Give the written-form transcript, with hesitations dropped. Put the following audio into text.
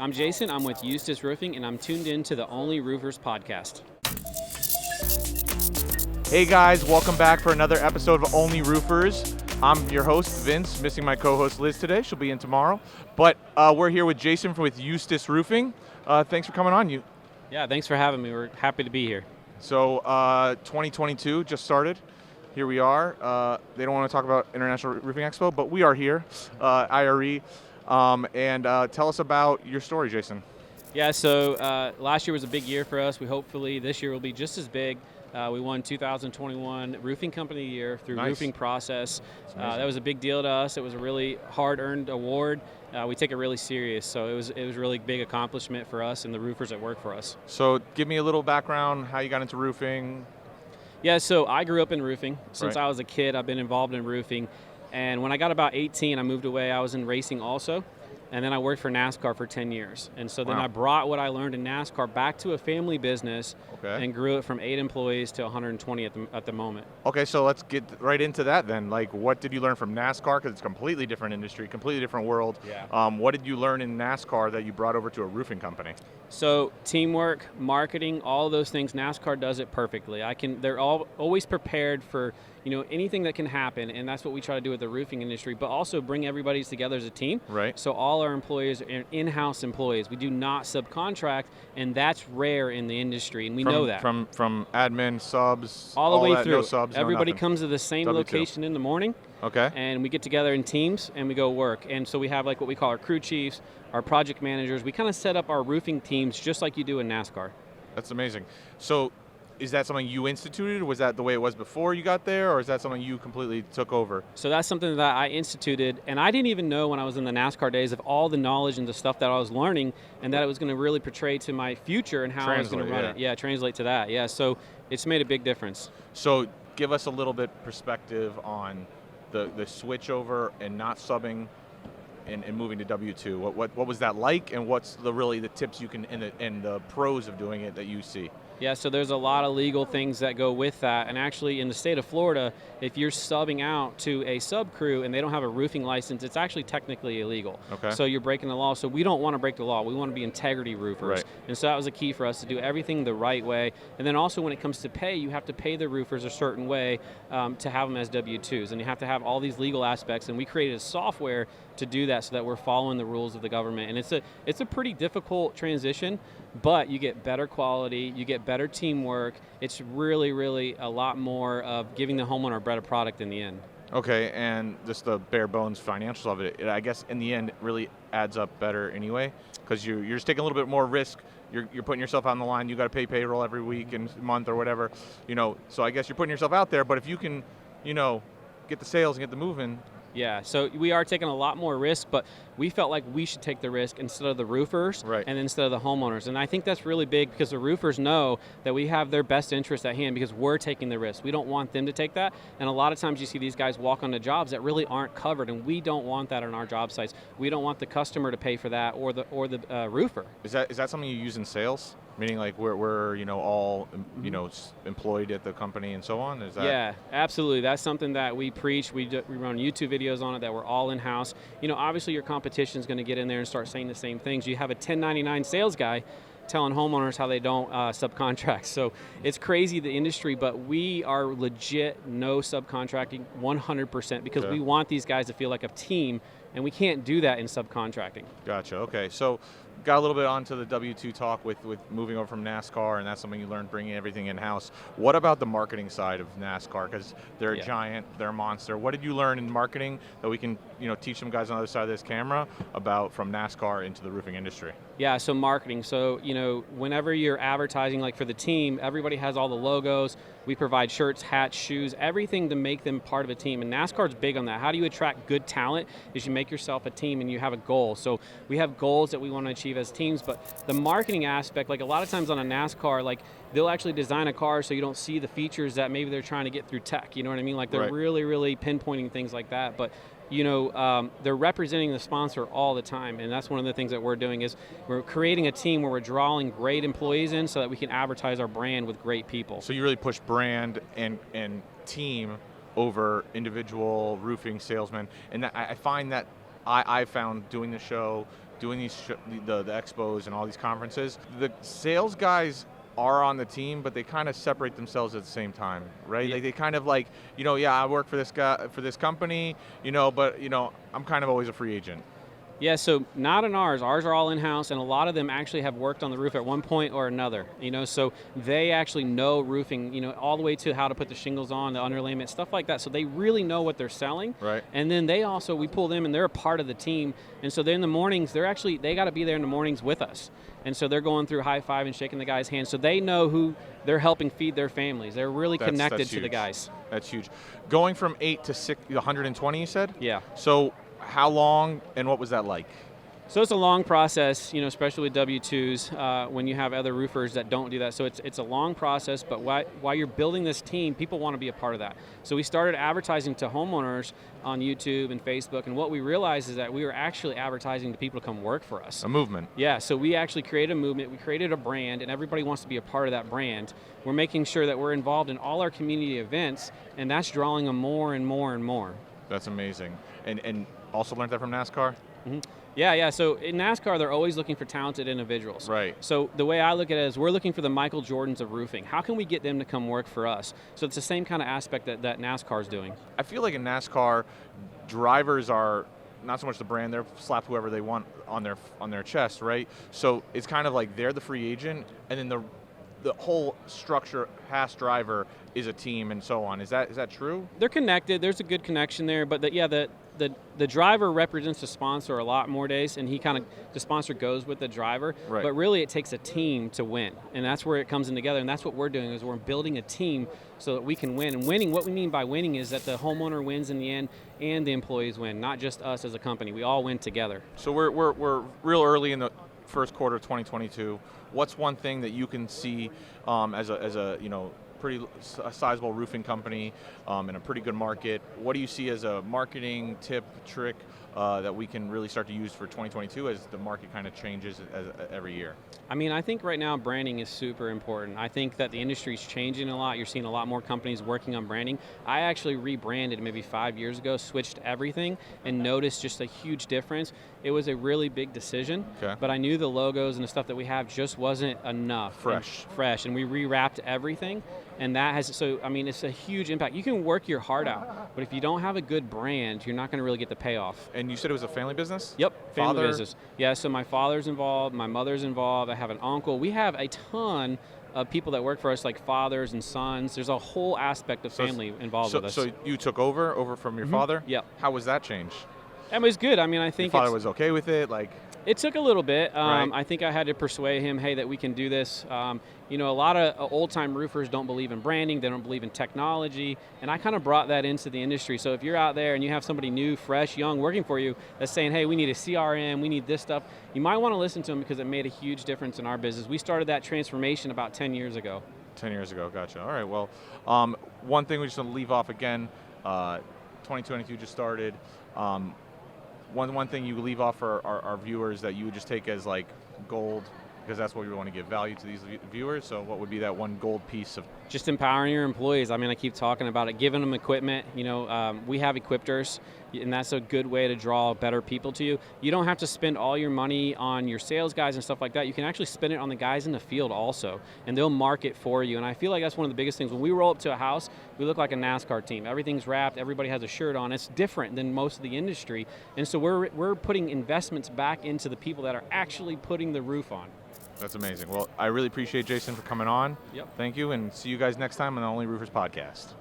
I'm Jason. I'm with Eustis Roofing, and I'm tuned in to the Only Roofers podcast. Hey guys, welcome back for another episode of Only Roofers. I'm your host, Vince, missing my co-host Liz today. She'll be in tomorrow. But we're here with Jason with Eustis Roofing. Thanks for coming on. Yeah, thanks for having me. We're happy to be here. So 2022 just started. Here we are. They don't want to talk about International Roofing Expo, but we are here, IRE. And tell us about your story, Jason. Yeah, so last year was a big year for us. Hopefully this year will be just as big. We won 2021 Roofing Company of the Year through Roofing Process. That was a big deal to us. It was a really hard-earned award. We take it really serious, so it was a really big accomplishment for us and the roofers that work for us. So give me a little background, how you got into roofing. Yeah, so I grew up in roofing. Since I was a kid, I've been involved in roofing. And when I got about 18, I moved away. I was in racing also. And then I worked for NASCAR for 10 years. And so then I brought what I learned in NASCAR back to a family business and grew it from 8 employees to 120 at the moment. Okay, so let's get right into that then. Like, what did you learn from NASCAR? Because it's a completely different industry, completely different world. Yeah. What did you learn in NASCAR that you brought over to a roofing company? So teamwork, marketing, all of those things, NASCAR does it perfectly. They're always prepared for anything that can happen, and that's what we try to do with the roofing industry, but also bring everybody together as a team. Right. So all our employees are in-house employees. We do not subcontract, and that's rare in the industry, and we know that. From admin, subs, all the way that, through. No subs, Everybody no comes to the same W2. location in the morning. Okay. And we get together in teams and we go work. And so we have like what we call our crew chiefs, our project managers. We kind of set up our roofing teams just like you do in NASCAR. That's amazing. So is that something you instituted? Was that the way it was before you got there, or is that something you completely took over? So that's something that I instituted, and I didn't even know when I was in the NASCAR days of all the knowledge and the stuff that I was learning, and that it was going to really portray to my future and how I was going to run it. Yeah, translate to that. Yeah, so it's made a big difference. So give us a little bit perspective on the switch over and not subbing and moving to W2. What was that like, and what's the tips you can and the pros of doing it that you see? Yeah, so there's a lot of legal things that go with that. And actually in the state of Florida, if you're subbing out to a sub crew and they don't have a roofing license, it's actually technically illegal. Okay. So you're breaking the law. So we don't want to break the law. We want to be integrity roofers. Right. And so that was a key for us to do everything the right way. And then also when it comes to pay, you have to pay the roofers a certain way to have them as W-2s. And you have to have all these legal aspects. And we created a software to do that so that we're following the rules of the government. And it's a pretty difficult transition, but you get better quality, you get better teamwork. It's really, really a lot more of giving the homeowner a better product in the end. Okay, and just the bare bones financials of it, I guess in the end it really adds up better anyway, because you're just taking a little bit more risk. You're putting yourself on the line. You got to pay payroll every week and month or whatever, So I guess you're putting yourself out there. But if you can, get the sales and get the moving. Yeah, so we are taking a lot more risk, but we felt like we should take the risk instead of the roofers and instead of the homeowners. And I think that's really big because the roofers know that we have their best interest at hand because we're taking the risk. We don't want them to take that. And a lot of times you see these guys walk onto jobs that really aren't covered, and we don't want that on our job sites. We don't want the customer to pay for that or the roofer. Is that something you use in sales? Meaning like we're all employed at the company and so on? Is that? Yeah, absolutely. That's something that we preach. We run YouTube videos on it that we're all in-house. Obviously your competition is going to get in there and start saying the same things. You have a 1099 sales guy telling homeowners how they don't subcontract. So it's crazy, the industry, but we are legit no subcontracting 100% because we want these guys to feel like a team, and we can't do that in subcontracting. Gotcha. Okay. So got a little bit onto the W2 talk with moving over from NASCAR, and that's something you learned bringing everything in-house. What about the marketing side of NASCAR? Because they're a giant, they're a monster. What did you learn in marketing that we can teach some guys on the other side of this camera about from NASCAR into the roofing industry? Yeah, so marketing. So, whenever you're advertising, like for the team, everybody has all the logos. We provide shirts, hats, shoes, everything to make them part of a team. And NASCAR's big on that. How do you attract good talent? Is you make yourself a team and you have a goal. So we have goals that we want to achieve as teams, but the marketing aspect, like a lot of times on a NASCAR, like they'll actually design a car so you don't see the features that maybe they're trying to get through tech. You know what I mean? Like they're really, really pinpointing things like that. But they're representing the sponsor all the time, and that's one of the things that we're doing is we're creating a team where we're drawing great employees in so that we can advertise our brand with great people. So you really push brand and team over individual roofing salesmen, and I find that I found doing the show, doing these the expos and all these conferences, the sales guys are on the team, but they kind of separate themselves at the same time, right? Yeah. Like they kind of like, yeah, I work for this guy, for this company, but I'm kind of always a free agent. Yeah, so not in ours. Ours are all in-house, and a lot of them actually have worked on the roof at one point or another. So they actually know roofing, all the way to how to put the shingles on, the underlayment, stuff like that. So they really know what they're selling. Right. And then we pull them, and they're a part of the team. And so they're in the mornings. They got to be there in the mornings with us. And so they're going through high five and shaking the guys' hands. So they know who they're helping feed their families. They're really connected to the guys. That's huge. Going from 8 to 120, you said? Yeah. So how long and what was that like? So it's a long process, especially with W-2s when you have other roofers that don't do that. So it's a long process, but while you're building this team, people want to be a part of that. So we started advertising to homeowners on YouTube and Facebook, and what we realized is that we were actually advertising to people to come work for us. A movement. Yeah, so we actually created a movement. We created a brand, and everybody wants to be a part of that brand. We're making sure that we're involved in all our community events, and that's drawing them more and more and more. That's amazing. And also learned that from NASCAR? Mm-hmm. Yeah. So in NASCAR, they're always looking for talented individuals. Right. So the way I look at it is we're looking for the Michael Jordans of roofing. How can we get them to come work for us? So it's the same kind of aspect that NASCAR is doing. I feel like in NASCAR, drivers are not so much the brand, they're slap whoever they want on their chest, right? So it's kind of like they're the free agent, and then the whole structure, past driver, is a team and so on. Is that true? They're connected. There's a good connection there, but the driver represents the sponsor a lot more days, and the sponsor goes with the driver. Right. But really, it takes a team to win, and that's where it comes in together. And that's what we're doing is we're building a team so that we can win. And winning, what we mean by winning is that the homeowner wins in the end, and the employees win, not just us as a company. We all win together. So we're real early in the first quarter of 2022. What's one thing that you can see as a pretty sizable roofing company in a pretty good market? What do you see as a marketing tip, trick that we can really start to use for 2022 as the market kind of changes every year? I mean, I think right now branding is super important. I think that the industry is changing a lot. You're seeing a lot more companies working on branding. I actually rebranded maybe 5 years ago, switched everything, and noticed just a huge difference. It was a really big decision, but I knew the logos and the stuff that we have just wasn't enough. Fresh, and we rewrapped everything. And it's a huge impact. You can work your heart out, but if you don't have a good brand, you're not going to really get the payoff. And you said it was a family business? Yep, family business. Yeah, so my father's involved, my mother's involved, I have an uncle. We have a ton of people that work for us, like fathers and sons. There's a whole aspect of family involved with us. So you took over from your father? Yep. How was that change? It was good. I mean, I think your father was okay with it? It took a little bit. Right. I think I had to persuade him, hey, that we can do this. A lot of old-time roofers don't believe in branding. They don't believe in technology. And I kind of brought that into the industry. So if you're out there and you have somebody new, fresh, young working for you that's saying, hey, we need a CRM, we need this stuff, you might want to listen to them because it made a huge difference in our business. We started that transformation about 10 years ago. 10 years ago, gotcha. All right, well, one thing we just want to leave off again, 2022 just started. One thing you leave off for our viewers that you would just take as like gold, because that's what we want to give value to these viewers. So what would be that one gold piece of? Just empowering your employees. I mean, I keep talking about it, giving them equipment. We have equipters, and that's a good way to draw better people to you. You don't have to spend all your money on your sales guys and stuff like that. You can actually spend it on the guys in the field also, and they'll market for you. And I feel like that's one of the biggest things. When we roll up to a house, we look like a NASCAR team. Everything's wrapped. Everybody has a shirt on. It's different than most of the industry. And so we're putting investments back into the people that are actually putting the roof on. That's amazing. Well, I really appreciate Jason for coming on. Yep. Thank you, and see you guys next time on the Only Roofers podcast.